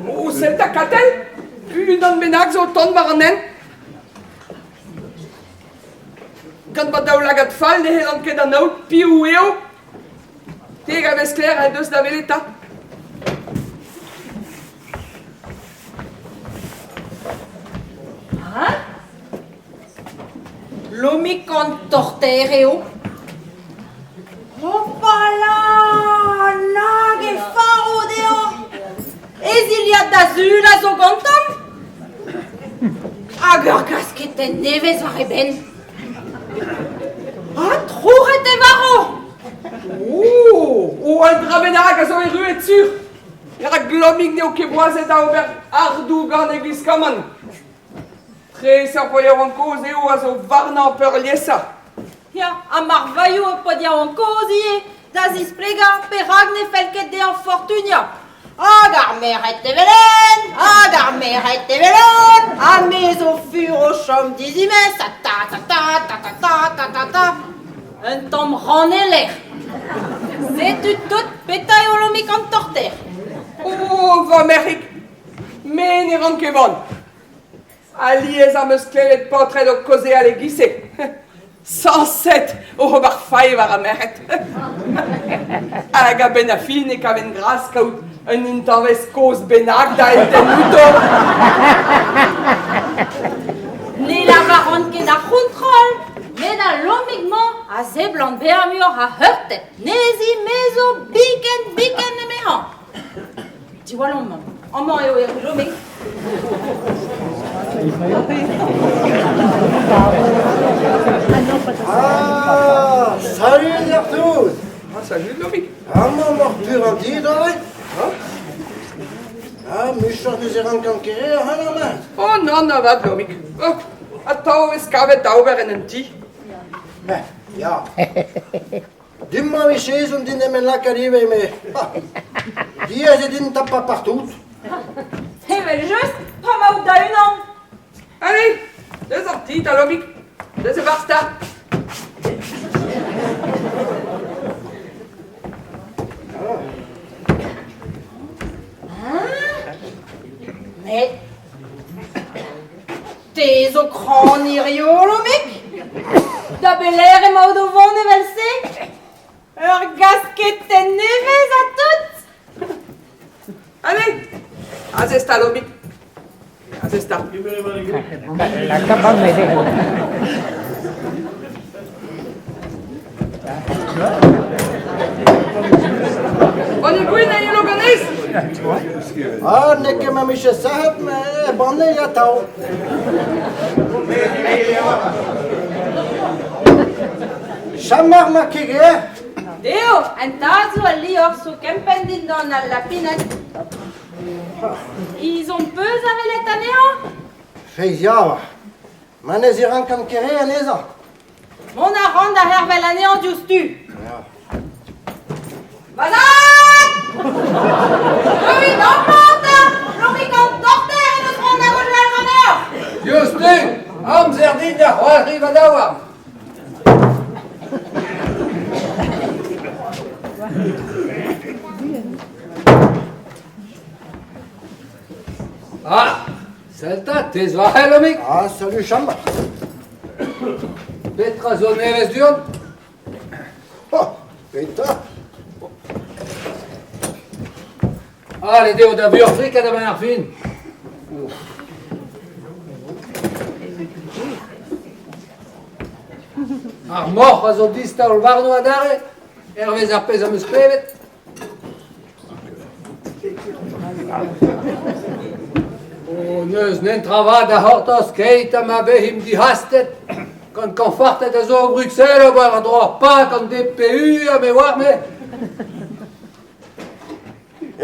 O c'est ta catel? Une an benag zo ton marnen? Gant bat daoulagat fall, ne helan ket an aout piou eo? Teg a vez kler a deus da veleta. Hein? L'omic en torter eo? Opala! Nag e faro deo! Eziliad d'azul a zo gantam? Hag ur gasketen nevez war e ben. Ah, trouret e varo! O al dra benag a zo e ruet sur. Er a glomig neo ket boazet a ober ardou gant e giskaman. Treser po eo an koz eo a zo varnan peur liesa. Ja, a mar vaillou e podia an kozie, da zis plega perag ne felket de an fortunia. Hag ar meret e velen, hag ar meret e velen, a mezo fur o chom dizimez, ta ta ta ta ta ta ta ta ta ta. Un tom ran e ler. Setu tout petay o lomik an torter. O, va merik. Men e ran ket bon. Aliez am eus klevet potred o koze ale gise. 107 o bar fai war a meret. Hag a ben a fin e kaven gras kaout un intanvez koz benag da eten muto. Ne la varon ket da kontrol, met a lomigman a zeblant beamur a heurtet. Nezi mezo biken e mehan. Di wallon mam, amman eo e lomig. Ah, salut à tous. Ah, salut Lomik. Ah, mon mort pur en dit, Ah, Michel de Zéran Cankere, ah, la main. Oh, non, na vad Lomik. Oh, a tau eus kavet dauber en un ti. Men, ja. Dimma vi ses und din men lakarive me. Die is din tappa partout. Eh ben just, pas ma ou da un an. Allez, deux sorties, ta Lomik. Deux e barsta. Mais t'es au cran irio, lomik? Da beler e maout o vont e velse? Ur gasket en nevez a tout? Allez, azesta Lomik. Azesta. La capa me deja. On e gwin a ye loganez? Ah, neke ma Michel sahat, me bonne ya tau. Chamar ma kege. Deo, en tazo a li or so kempen din don al lapinet. Ils ont peu avelet aneo? Feiz ja. Man is Zéran Cankere an eza. Mon a rand a hervel aneo justu. Ja. Bazan! Oui, non, planta! Lomik an torter e neus rand a gojvel raneo! Justu, am zerdin da c'hoazri va daouar. Ah, salta, tez va Lomik. Ah, salut Chamar. Petra zo nevez dion. Oh, Petra. Allez, deo da vuur frik a da ben ar fin. Ar mor a zo dista ol varno a dare, ervez ar pez am eus klevet. O neus nen travad a hortos keit am a behim di hastet, gant konfartet a zo o Bruxelles o bar a droar pak an DPU a me war me.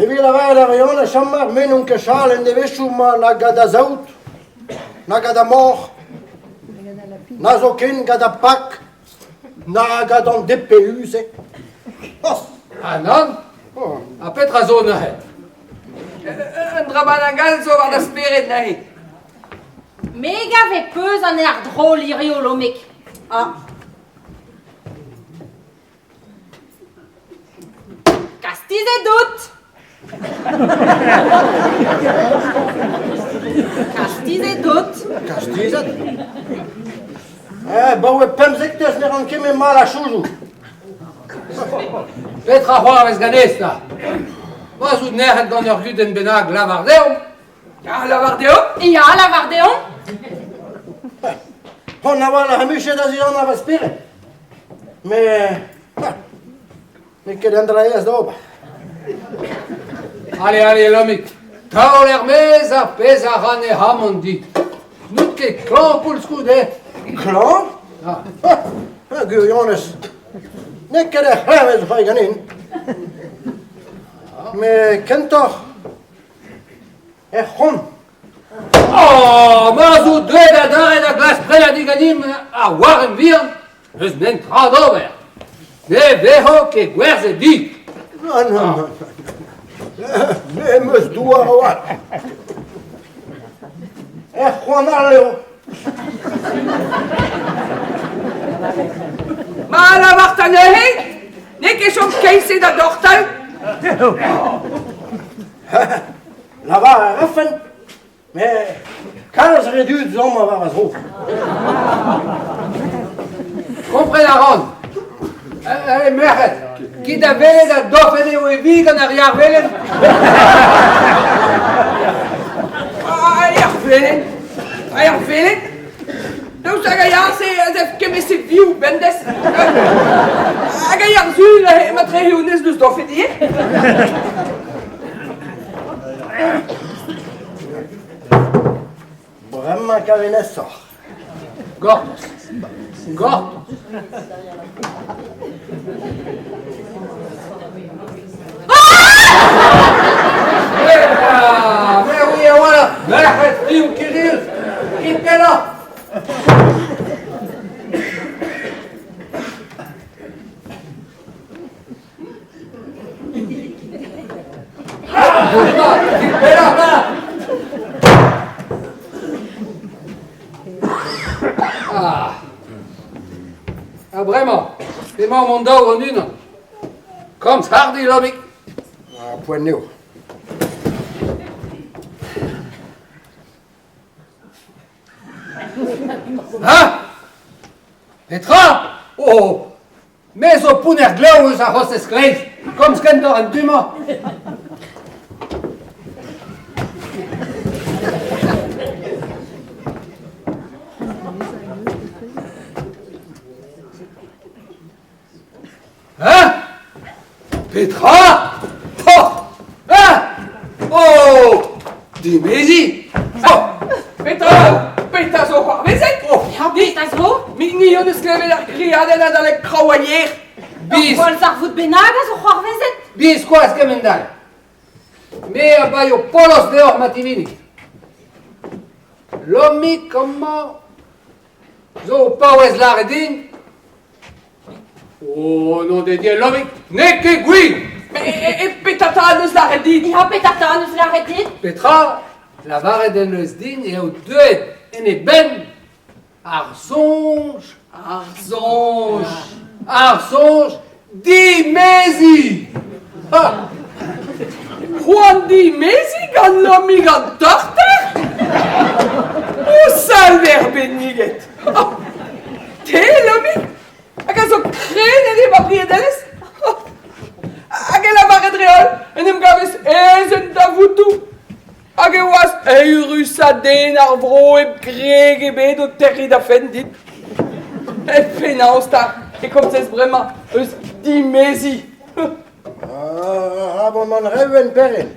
E vi la vai la raiona Chamar, menun ke chalen de veshu ma na gada zaut, na gada mor, na zo ken gada pak, na gada DPU se. Oh, Ah non? oh. A petra zo nehet. Un drabanangal zo war da speret nahi. Mega ve peus an er drôle irio, lomik. Ah. Kastiz e dout! Castize tot. Castizet. Bouwe pemzektes ne ran ket me mal a choujou. Petra c'hoarvez ganesta. Vaz out nec'het gant ur guden bennak lavardeom. Ah, lavardeo? Ja, lavardeon. On a wala hamushe da zi an a vaz pire. Me ket andraez da oba. Allez, lomik. Taol mez a pez a ran e hamon dit. N'out ket klan poul skoude. Klan? Guriones. Ne ket e c'hlavez fai ganin. Me kentor. E c'hon. Oh, ma zo dred a daret a glas prel a digadim a war en vian. Eus nen tra d'ober. Ne veho ket gwerze dit. Non. Me meus doua a oa. E c'hon ar leo. Ma lavart a nehe? Ne ket chom keise da dortal? Lavar a rafen. Me kalz redut zom a var a zro. Kompren a ran. Allez, merc'het. Kit a velet a dofet eo e vig an ar yar velen. A ar velen? Daoust hag a yar se zef kemese viou bendes. Hag a yar zul e ma tre heounez deus dofet ie? Bremma kavenez sor. Gortos. Mais oui, et voilà. Merc'het friou Kiril. Kit ket la. Kit ket la. Ah, vraiment. Emañ mon daou an unan. Kom sardi, lomik. Poen neo. Ha? Petra? Oh! Mais o poun er glav eus ar c'host eskreiz. Kom skentor an duma. Hein? Petra? Oh! Hein? Oh! Dimezi? Oh! Petra zo c'hoarvezet? Ja, petas zo. Ni on eus klevet ar kriadenn a dalek kraouaier. Bis! Gwall ar vout benag a zo c'hoarvezet. Bis koaz kemendal. Me a bai o polos deoc'h mativinik. Lomik kamma zo o paouez lare din. Oh, non de dieu, lomik, ne ket gwin! E petata neus la redit? Ja, petata an eus la redit. Petra, la varet en eus din eo deuet en e ben ar sonj. Ar sonj dimezi! Ha! Juan dimezi gant lomi gant torter? O sal verbenniget! Te lomi? Hag a zo kren en eo abriedelez? Hag e lavaret reol en em gavez ezen da voutou. Hag e oaz eirus a den ar vro eb greg e bet o terri da fendit. E penaos ta, e komzez bremañ eus dimezi. Bon man reven perin.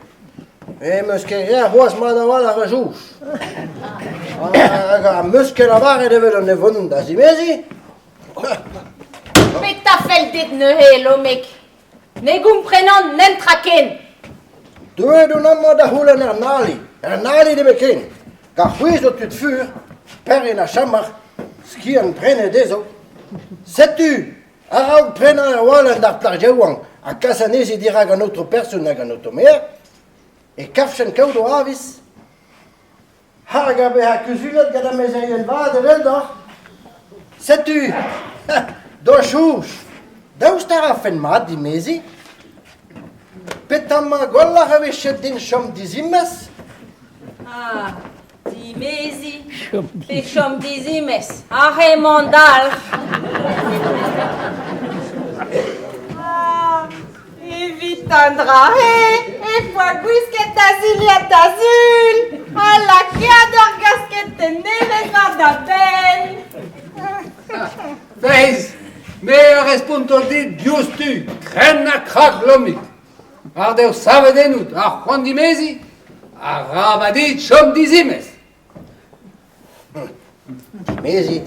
E meus ket rea c'hoaz mat a wal ar a jouch. Hag a meus ket lavar edevel an evon da zimezi. Peta fel dit neuhe, lomek. Ne gomprenan nen traken. Deuet un ammo da houlen ar nali. Er nali de beken. Ga c'hwez o tud fur, perin a chamar, ski an prene dezo. Setu, a raout prena ar walen d'ar plargeuan, a kasanezi dirag an autre person hag an auto mer, e kafchen kaout o avis. Hag a be ha kuzulet gada mezeien vad evel da. Setu, do chouch, daoust ar afen mat dimezi? petama golla revechet din chom dizimes. Ah, dimesi, pe chom dizimes, are mondal. Ah, evitandra, e poa guisket aziliat azul, a la cador gasket neves var da ben. Veiz, me răspundul dit justu, crena crac lomit. Ardeu save denut, a Juan Dimezi, a rabadit chom dizimes. Dimezi.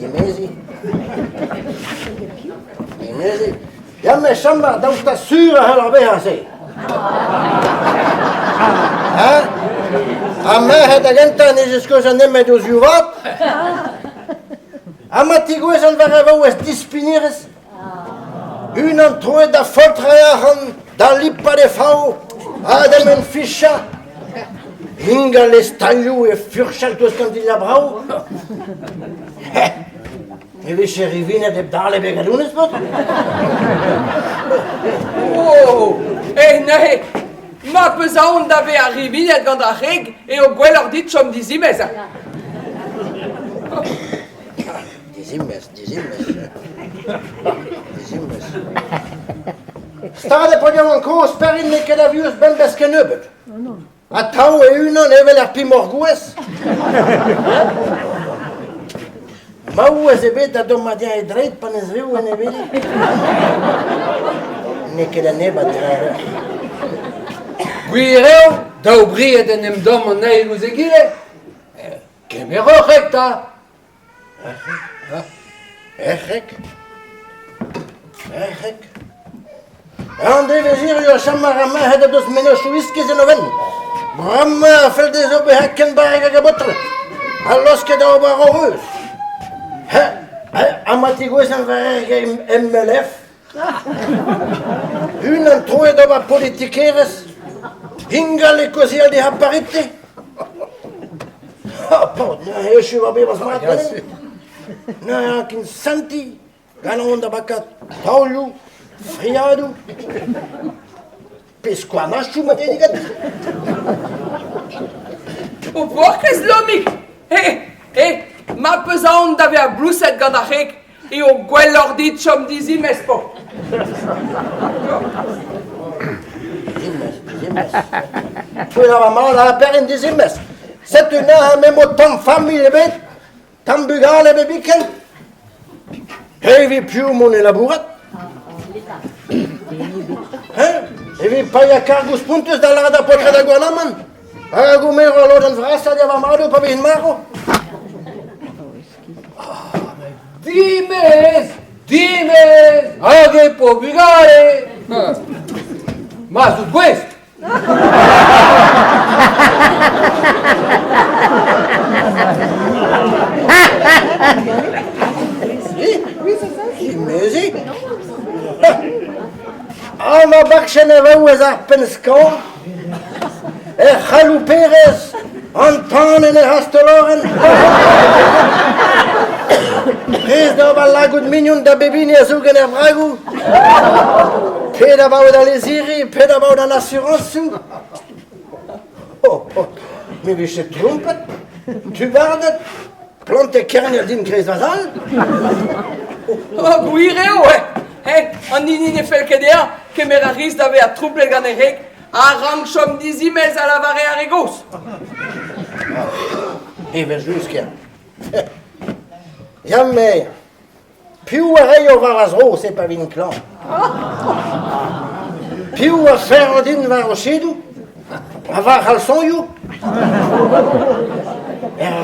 Ja me chamba dausta sura hela beha se. A me heda genta nejeskosa nemme dos juvat. Amatigoesan varevaues dispinires. Unan troe da foltrajahan, da lippa de fau, ademen fischa. Hinga les tagliu e furchaltos cantiglia brau. E visce rivine de dale begalunes pot? Oh, nee, ma pesaon d'ave arrivinet gant a reg e o gwellor dit chom dizimes. Dizimes. Stade podiam anco sperin ne ket avius ben beske neubet. A tau e unan evel ar pimorgouez. Ma ouez ebet a domadia e dreit pan ez riu en eveli. Ne ket a nebat drare. Guireu, dau briet en em dom an neilus e gile, kemero recta. Echek. An de vezir jo chamar a ma hede dos menos whiskies en oven. Bramma fel des obe hakken barega gabotre. Allos ket a oba roreus. Amatigoes en varega MLF. Unan troe d'oba politikeres. Hingale così di apparite. E și va beva smatane. Na kin santi. Gana onda bacat Paulo, friado. Pescoanașu mă te digat. O porcas lomic. Ma pesaon d'ave a blouset gant a reg e o gwellor dit chom dizimes po. Dizimes. Pui la mal a perin dizimes. Setu na memo tam famille bet. Tam bugale bebiken. Hevi più mon elaborat. Hevi paia cargus puntos da la da potre da guanaman. Agumero loden vrasa de avamado pa bin maro. Dimes, age po bugare. Mas o quest. Dimezi? Ama bakshene vauez ar penskan. E Chalou Perez, Antonen e Hastoloren. Prez d'ober lagout mignon da bebini a zougen er bragou. Pe da bau da leziri, pe da bau da l'assurance. Me viche trompet, tu vardet, plante kerner din grez vazal. Guireu, an nini ne fel ket ea, kemer a riz d'ave a trouble gant e reg, a rang chom dizimes a lavare a regos. Evel jusqu'à. Jamais. Più a rei o var as ro, c'est pas vin clan. Più a fer din var o chedu, a var al son you.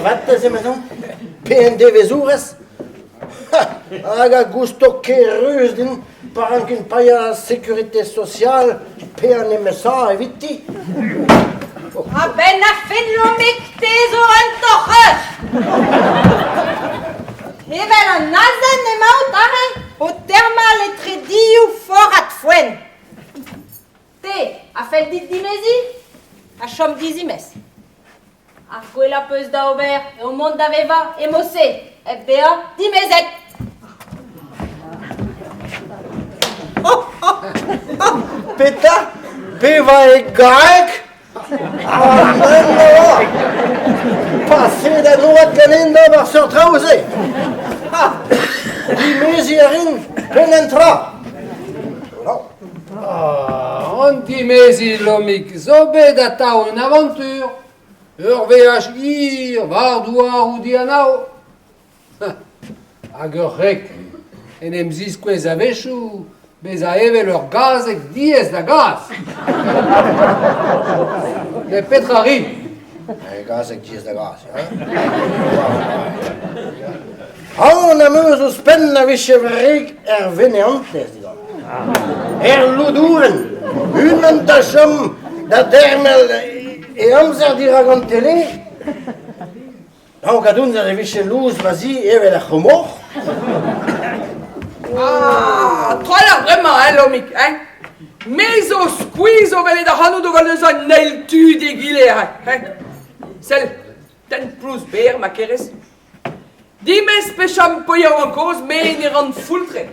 Vatte se maison, PND Vesures. Aga gusto que rus din par ankin paia sécurité sociale, PNMSA eviti. A ben a fin lomic tezo en toche. Evel an nazen e maout are o thermal e trediu forat fwen. Te, a fel dit dimezi, a chom dizimes. A gwella peus da ober e o mont da veva e mosse, e bea dimezet. Peta, Peva e gaek? Ah, non, passé de noord ganin d'over sur trouze. Die mezi erin, penetra. On dit mesi lomik, zo bet atav une aventure. Ur veaj hir, vardoar ou dianao. Hag ur rek, en em zizkwez a vechou, bez a evel ur gazek diez da gaz. Ne petra rin. Gazek diez da gaz, ja? On a meus o spen a viche vreg veneantes, dis donc. Luduren, unen da chom da dermel e amzer diragant tele. Donc a doun a viche louz vazi evel a chomor. Ah, trolla vraiment, hein, Lomik, hein? Mais au squeeze au valet de Hanou de Valezon, nail tu des guilères, hein? Celle, ten plus beer, ma keres. Dimes pecham poya en cause, mais n'y rend fultre.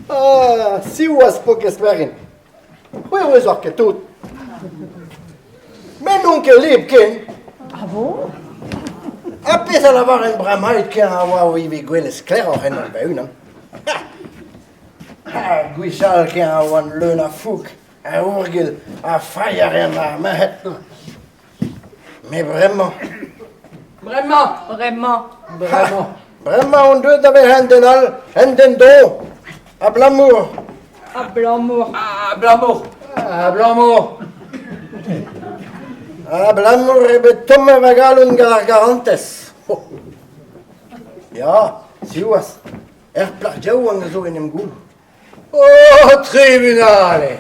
Ah, si was poc esperin. Oui, oui, zor ket tout. Mais non que lib ken. Ah bon? Apes a lavar en bramait ken a oa ive gwen eskler o hen an beun, Gwichal ken a oan leun a fouk, a ourgel, a fayar en a mahet. Mais vraiment, Vraiment. Vraiment. vraiment on doit d'ave henden do, a blamour. Ah, Blanc-Mour. Ah, Blamour. Ah, Blanc-Mour. A blamour e bet tomme vagalun galar garantes. Ja, si was. Plagjaou an zo en em goul. Oh, tribunale.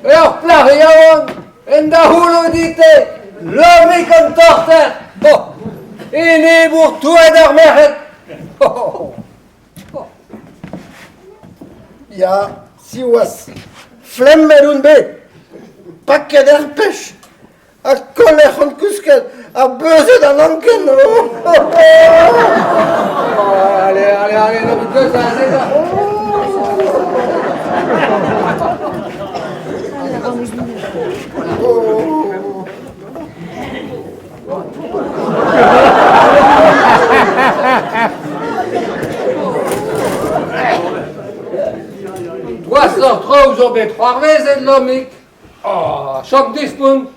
Ur plariaon, en da hulo dite, lomik an torter. Oh, ene bour touet ar merc'hed. Oh. Ja, si was. Flemmer un bet. Paket er pech. A kolech an kousket. A beuzet an anken. Allez, lomik deus a zeda. Toaz tro zo bet c'hoarvezet lomik. Oh, chok dispun.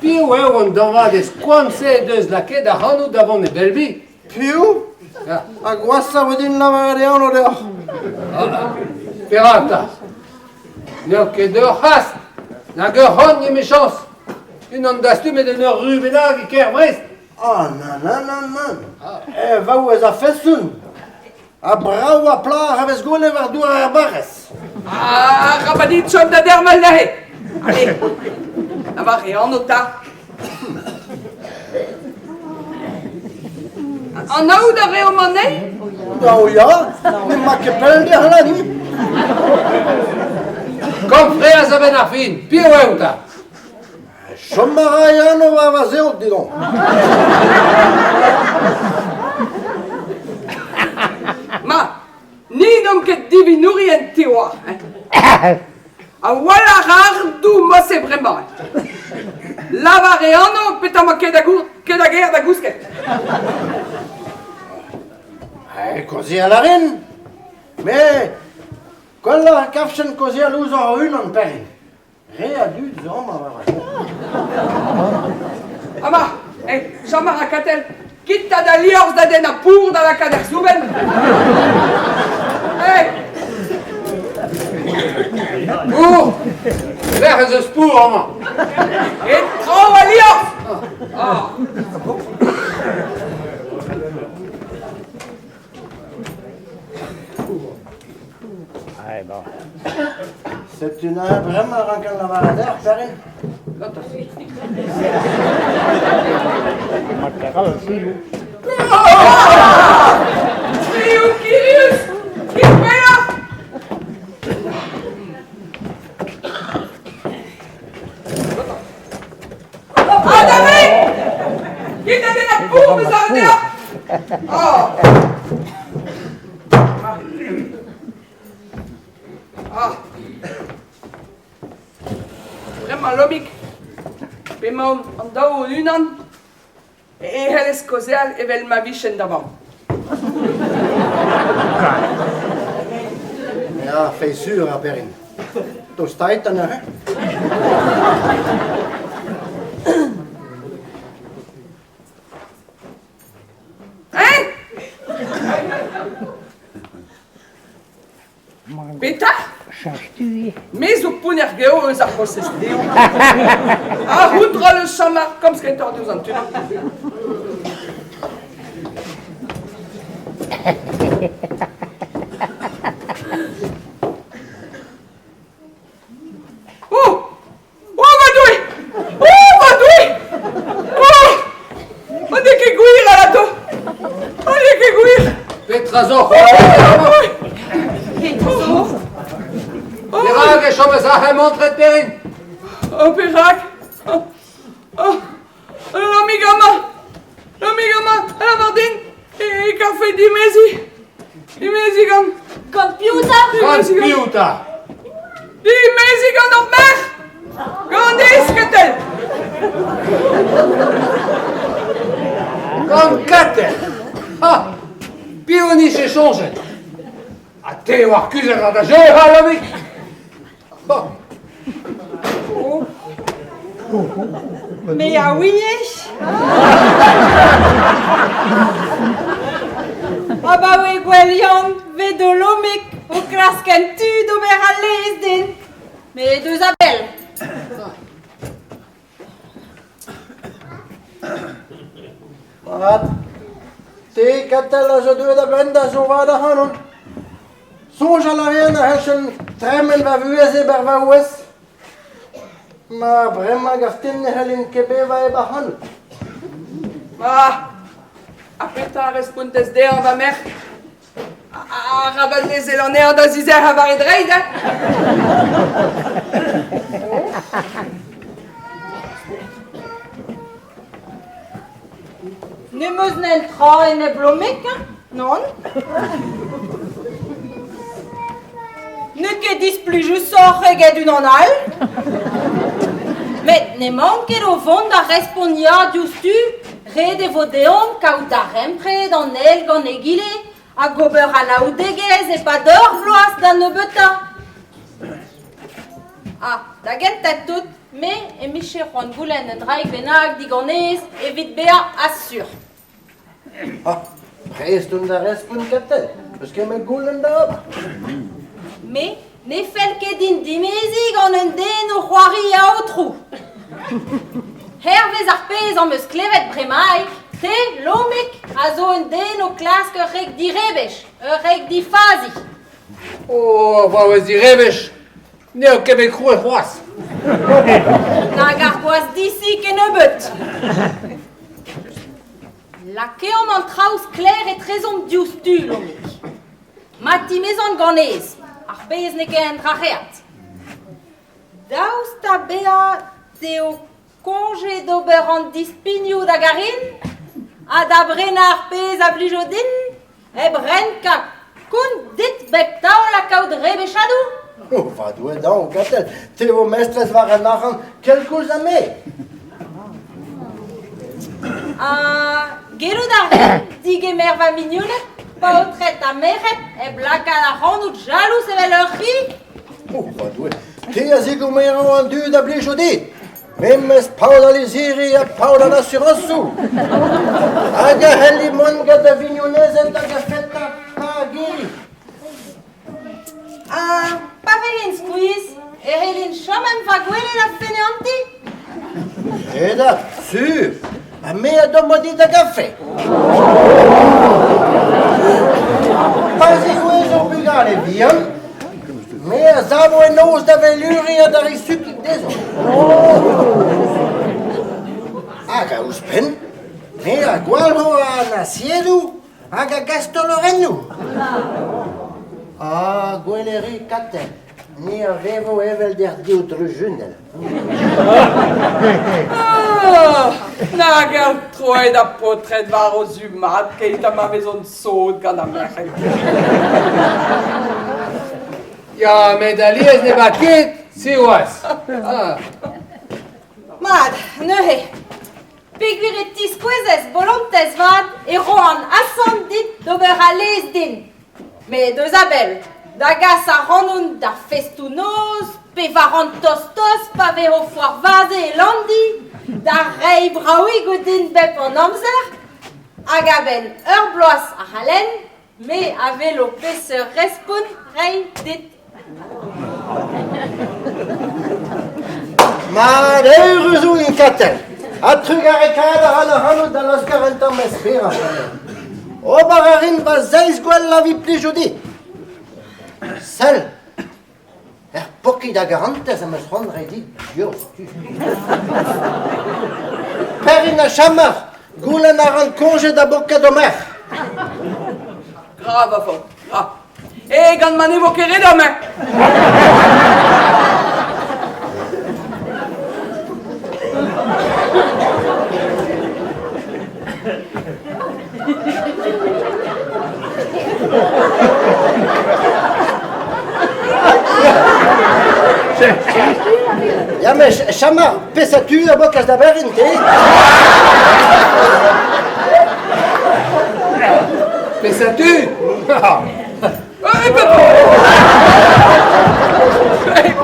Piou eo an danvad ez koanse deus laket a hanou davon e belbi. Piou? Ja. A gwasa wedin lavar e an o deoc'h. Peranta. N'eo ket ur hast. Nag ur hon ye mechans. Un an dastu met en ur rubenag e ker Brest. Ah, nan. Vaou ez a fesoun. A brau a plar a vez gole war dour ar barres. Ah, rabadit chom da dermal nahe. Allez. Avar e an ota. An aoud a reo manei? Ja, ne ma ket pel der la ni. Kom fre a zaben ar fin. Piou eo ta. Chommara e an o va zeot, dis donc. Ma, ni donc ket divinouri en teoar. A wala rardou mo se vraiment. Lavar e anno petama ket a ger da gousket. Kozi a la ren. Me, kol la kafchen kozi a louz ar un an perin. Re a dud zom a var. Ama, chamar a katel, kitta da liorz da den a pour da la kader souben. Pour. Ver eus pour amañ. Et trao a liorz! Ah. Allez, bon. C'est une vraiment rankan la var a der, perin. Matteral, silu. Triu Kirius! Kipea! Adame! Kitta den a pour me sarder! Ah! ma lobik. Be ma an dao unan. E heles kozel evel ma vichen d'avant. Ja, fais sûr, Aperin. Tu stai tana, hè? Hein? Beta? Chachtuie. Mais au puner geo eus ar process deo. Ah, houdra le chamar, comme ce qu'est tordu aux antuna. Oh! Oh, Vadoui! Oh, Vadoui! Oh! On est que gouir à la to! On est que gouir! Petrazo! Oh! Perag e chom eus ahem antret perin! Oh, Perag! Oh! Oh! L'amigama! L'amigama! La Mardine! Et café di mesi! Di mesi gant! Computer? Computer! Di mesi gant or mer! Gant disketel! Gant kater! Ha! Pioniche e chonget! A te war kuzer da jeu ha lomik! Mais ah oui, ah bah oui, Gwelion, vedo lomik, au klasken tu d'ober à l'esden. Mais deux appels. Wat? Te katella zo deur da benda zo waar da hanon. Songe à la rien a helschen tremen va vuese ber va wes. Ma brema gaftin helin kebe va e bahan. Ah! Apeta respontes de an va mer! Ah, rabat les élaners da zizer ha varid reid, hein? Ne meus n'en tra et ne blomik, non? Ne ket dis plus je sors et get une en al. Mais ne manquet au fond da respondia justu, re de vodeon kaut da rempre dans el gant egile, a gober a laudegez et pas d'or vloas da nebeta. Ah, da gent tout, mais e miche Juan Goulen draig benag digonez evit bea assur. Ah, preest un da respon katel. Parce que me gulen da oba. Mais ne fel ket din dimezi gant un den o c'hoari a o trou. Hervez ar pez am eus klevet bremaik, te lomik a zo un den o klask ur reg di rebech, ur reg di fazi. Oh, va wez di revech! Ne o kebek krou e c'hoaz! Nag ar boaz disi ken nebeut. La keom an traouz kler e trezomp dioustu lomik. Mati mezan ganez, ar pez ne ken tracheat. Daoust ta bea deo konje d'ober an dispignoù da garin, a da brena ar pez a blijodin, e brenka koun dit bek taol a kaout rebechadou. Oh, va doe dan katel. Te o mestres waren nachen kelkouz a me. Gelou d'ar digemer va mignoulet, pa o tret a meret, e blaka da randout jalous evel ur ri. Oh, va doe. Te a zigou mero an du da blijodit. Memmes paul a liziri a paul an assurance sou. Hag a helli mon gad a vignonez et hag a feta pa giri. Pa velin squeeze, e relin chomem va gwele la fainéanti. Eda, sur. A me a domodi da café. Pas igouez o bugale vian. Me a zavo e noz da veluri a da risukik dezo. Hag a uspen. Me a gwalro a nasiedu hag a gastolorennu. Ah, gweleri katel. Ni a revo evel der dioutre junel. Ah! Nag ar troed a potret var o zumat keit a ma vezon sod gant a mer. Ya medaliez ne bat ket, se oaz! Ah, Vad, nehe. Pigviretis quezes volontes vad, et roan ascendit d'ober a les din. Mais deux abel, dagas a ranun da festounos, pe varan tostos, pave ho foar vaze e landi, da rei braoui godin bep en amzer, agaben ur bloaz a halen, me a velo pe se respon rei dit. Ma deurezo in katel. A trugarekada a la hano da las 40 ans mespera. O bararin va zeiz gwell la vi pli jodi. Sel. Poki da garantes am eus rondre dit dios tu. Perin a chamar. Goulen a ran konge da boka do mer. Grave a fort. Ah. E gant man evokere d'ome. Ja, mais chamar, pesa tu a bokas da berin, te? Pensas-tu?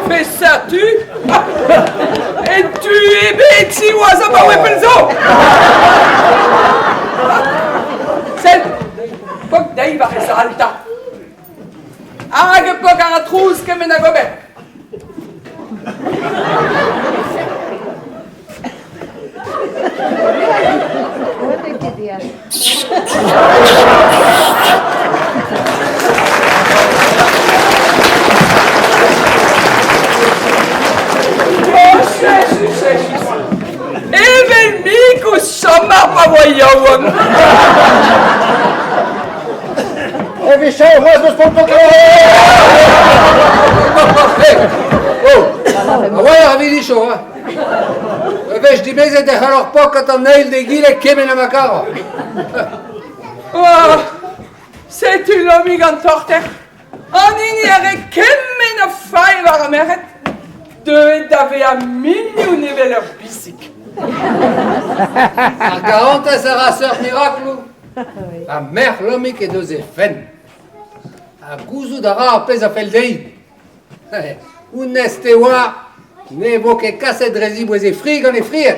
Mais ça tu? Et tu es bêti ou à ça pas wepenzo? C'est poc d'aiva resalta. Arage poc a trous que mena gobe. Even mico chamar pa voyão. E vi chau, mas nos ponto Oh, ouais, avi di show, hein. Veš di meze de halor pokat an neil de gile kemen a makara. Oh, c'est une homme en torter. En ignore kemmen a fai var a meret. De d'ave a million niveler bisik. A garantes a raseur miraclu. A mer lomik e deus e fen. A gouzou da ra a pez a fel dei. Un neste oa, ne vo ket kaset rezi boez e frig an e friet.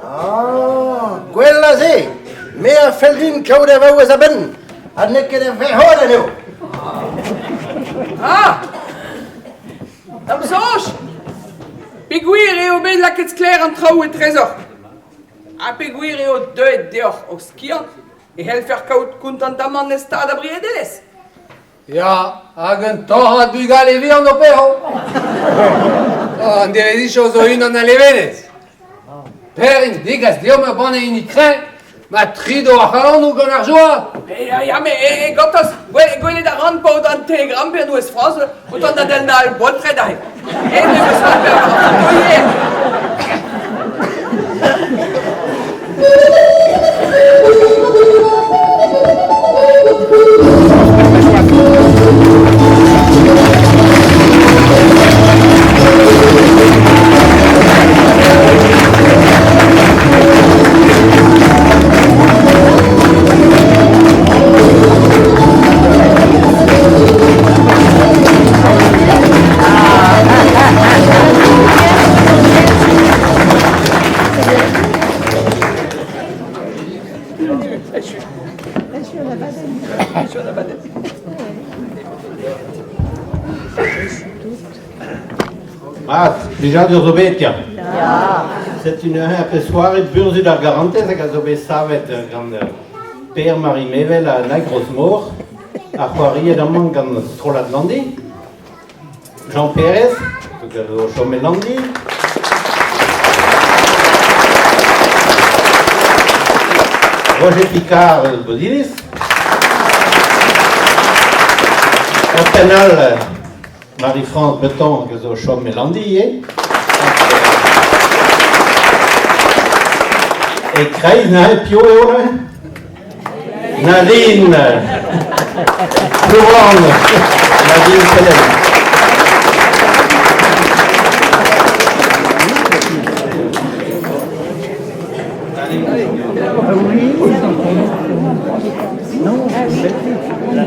Ah, quella sì. Me a feldin caude vau es a ben. Ad neke de verholen eo. Ah! Am soch! Piguir eo bet la ket skler an trao e trezor. A piguir eo deuet deoc'h o skiant e helfer kaut kontantamant nesta da briedeles. Ja, hag un torrat bugal e vi an opero. An derezi cho zo un an a levenez. Perin, degas diom a bane in ikren, ma trido a c'halan ou gant ar joa. Ja, me gotos, gwele da ran pa o dan telegram per Ouest France, o tan da del na al bol tredai. E me eus ran per an Ah, déjà de Robetia. C'est une après soirée de Burzi de la Garante, c'est qu'à Zobé Savet, quand Père Marie Mevel à Nagros Mort, à Juari et Daman, quand Troll Atlandi, Jean Pérez, au Chomélandi, Roger Picard, Bodilis, au Pénal, Marie-France Beton, que au Chomélandi, et Kreis, Pio et Nadine, Florent, Nadine Félix. Ah oui, non, c'est la